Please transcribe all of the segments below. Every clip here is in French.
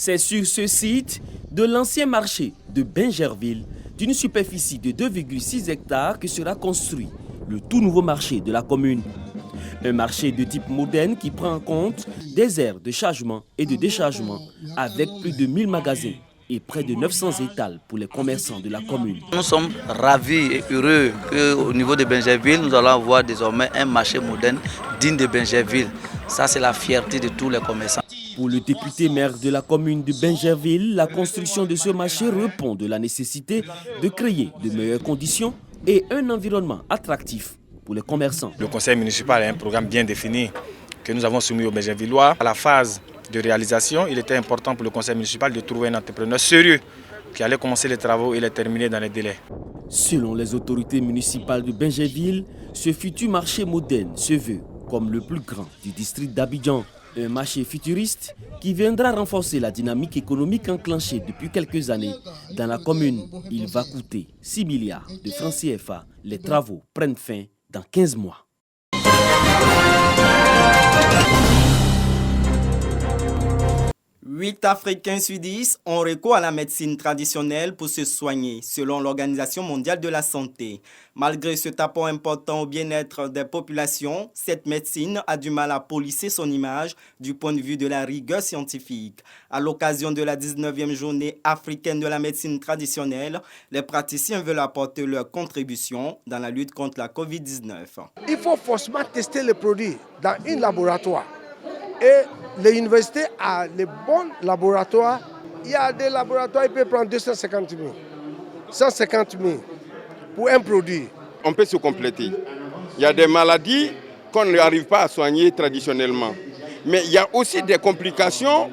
C'est sur ce site de l'ancien marché de Bingerville, d'une superficie de 2,6 hectares que sera construit le tout nouveau marché de la commune. Un marché de type moderne qui prend en compte des aires de chargement et de déchargement avec plus de 1000 magasins et près de 900 étals pour les commerçants de la commune. Nous sommes ravis et heureux qu'au niveau de Bingerville, nous allons avoir désormais un marché moderne digne de Bingerville. Ça, c'est la fierté de tous les commerçants. Pour le député maire de la commune de Bingerville, la construction de ce marché répond de la nécessité de créer de meilleures conditions et un environnement attractif pour les commerçants. Le conseil municipal a un programme bien défini que nous avons soumis aux Bingervillois. À la phase de réalisation, il était important pour le conseil municipal de trouver un entrepreneur sérieux qui allait commencer les travaux et les terminer dans les délais. Selon les autorités municipales de Bingerville, ce futur marché moderne se veut comme le plus grand du district d'Abidjan. Un marché futuriste qui viendra renforcer la dynamique économique enclenchée depuis quelques années dans la commune. Il va coûter 6 milliards de francs CFA. Les travaux prennent fin dans 15 mois. Huit Africains sur 10 ont recours à la médecine traditionnelle pour se soigner, selon l'Organisation mondiale de la santé. Malgré cet apport important au bien-être des populations, cette médecine a du mal à polisser son image du point de vue de la rigueur scientifique. À l'occasion de la 19e journée africaine de la médecine traditionnelle, les praticiens veulent apporter leur contribution dans la lutte contre la COVID-19. Il faut forcément tester les produits dans un laboratoire. Et l'université a les bons laboratoires. Il y a des laboratoires qui peuvent prendre 250 000, 150 000 pour un produit. On peut se compléter. Il y a des maladies qu'on n'arrive pas à soigner traditionnellement. Mais il y a aussi des complications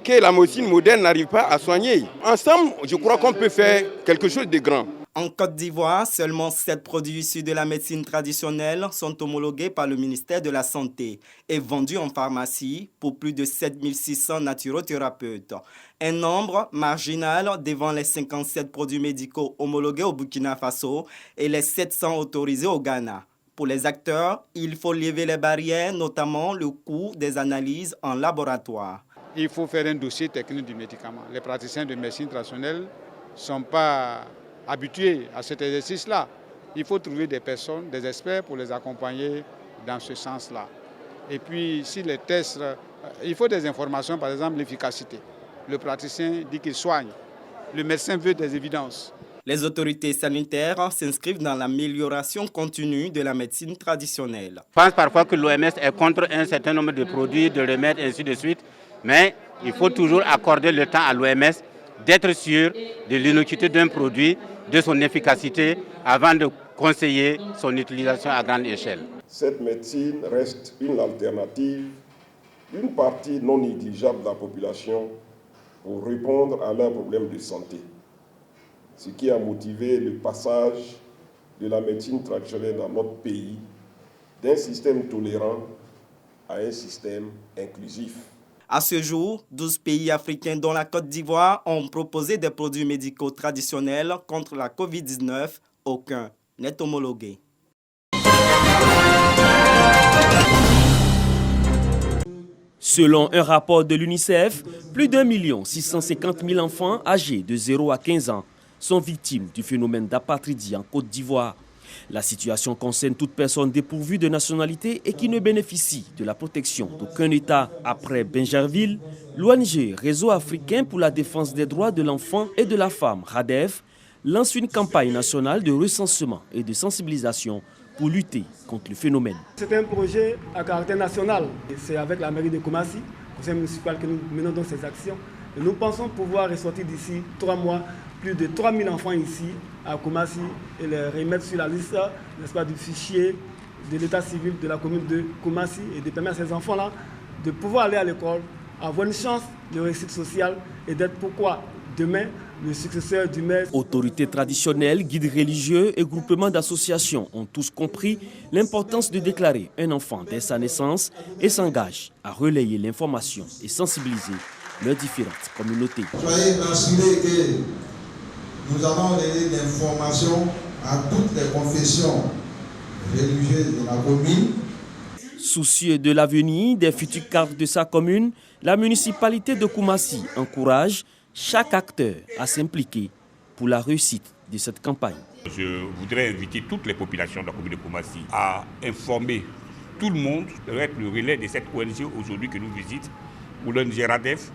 que la médecine moderne n'arrive pas à soigner. Ensemble, je crois qu'on peut faire quelque chose de grand. En Côte d'Ivoire, seulement 7 produits issus de la médecine traditionnelle sont homologués par le ministère de la Santé et vendus en pharmacie pour plus de 7600 naturothérapeutes. Un nombre marginal devant les 57 produits médicaux homologués au Burkina Faso et les 700 autorisés au Ghana. Pour les acteurs, il faut lever les barrières, notamment le coût des analyses en laboratoire. Il faut faire un dossier technique du médicament. Les praticiens de médecine traditionnelle ne sont pas habitués à cet exercice-là. Il faut trouver des personnes, des experts pour les accompagner dans ce sens-là. Et puis, si les tests, il faut des informations, par exemple l'efficacité. Le praticien dit qu'il soigne. Le médecin veut des évidences. Les autorités sanitaires s'inscrivent dans l'amélioration continue de la médecine traditionnelle. Je pense parfois que l'OMS est contre un certain nombre de produits, de remèdes, ainsi de suite. Mais il faut toujours accorder le temps à l'OMS d'être sûr de l'innocuité d'un produit, de son efficacité, avant de conseiller son utilisation à grande échelle. Cette médecine reste une alternative, une partie non négligeable de la population pour répondre à leurs problèmes de santé. Ce qui a motivé le passage de la médecine traditionnelle dans notre pays d'un système tolérant à un système inclusif. À ce jour, 12 pays africains dont la Côte d'Ivoire ont proposé des produits médicaux traditionnels contre la COVID-19. Aucun n'est homologué. Selon un rapport de l'UNICEF, plus d'1 650 000 enfants âgés de 0 à 15 ans sont victimes du phénomène d'apatridie en Côte d'Ivoire. La situation concerne toute personne dépourvue de nationalité et qui ne bénéficie de la protection d'aucun État. Après Bingerville, l'ONG Réseau africain pour la défense des droits de l'enfant et de la femme, RADEF, lance une campagne nationale de recensement et de sensibilisation pour lutter contre le phénomène. C'est un projet à caractère national. C'est avec la mairie de Koumassi, le conseil municipal, que nous menons donc ces actions. Et nous pensons pouvoir ressortir d'ici 3 mois plus de 3000 enfants ici à Koumassi et les remettre sur la liste, n'est-ce pas, du fichier de l'état civil de la commune de Koumassi et de permettre à ces enfants-là de pouvoir aller à l'école, avoir une chance de réussite sociale et d'être pourquoi demain le successeur du maire. Autorités traditionnelles, guides religieux et groupements d'associations ont tous compris l'importance de déclarer un enfant dès sa naissance et s'engagent à relayer l'information et sensibiliser leurs différentes communautés. Soyez assurés que nous allons donner l'information à toutes les confessions religieuses de la commune. Soucieux de l'avenir des futurs cadres de sa commune, la municipalité de Koumassi encourage chaque acteur à s'impliquer pour la réussite de cette campagne. Je voudrais inviter toutes les populations de la commune de Koumassi à informer tout le monde, être le relais de cette ONG aujourd'hui que nous visitons, ou l'ONG RADEF,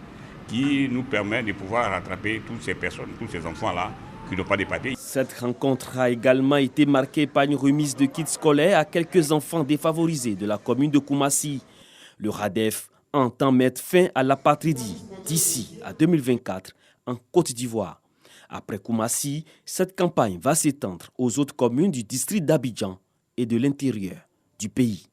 qui nous permet de pouvoir rattraper toutes ces personnes, tous ces enfants-là qui n'ont pas de papiers. Cette rencontre a également été marquée par une remise de kits scolaires à quelques enfants défavorisés de la commune de Koumassi. Le RADEF entend mettre fin à l'apatridie d'ici à 2024 en Côte d'Ivoire. Après Koumassi, cette campagne va s'étendre aux autres communes du district d'Abidjan et de l'intérieur du pays.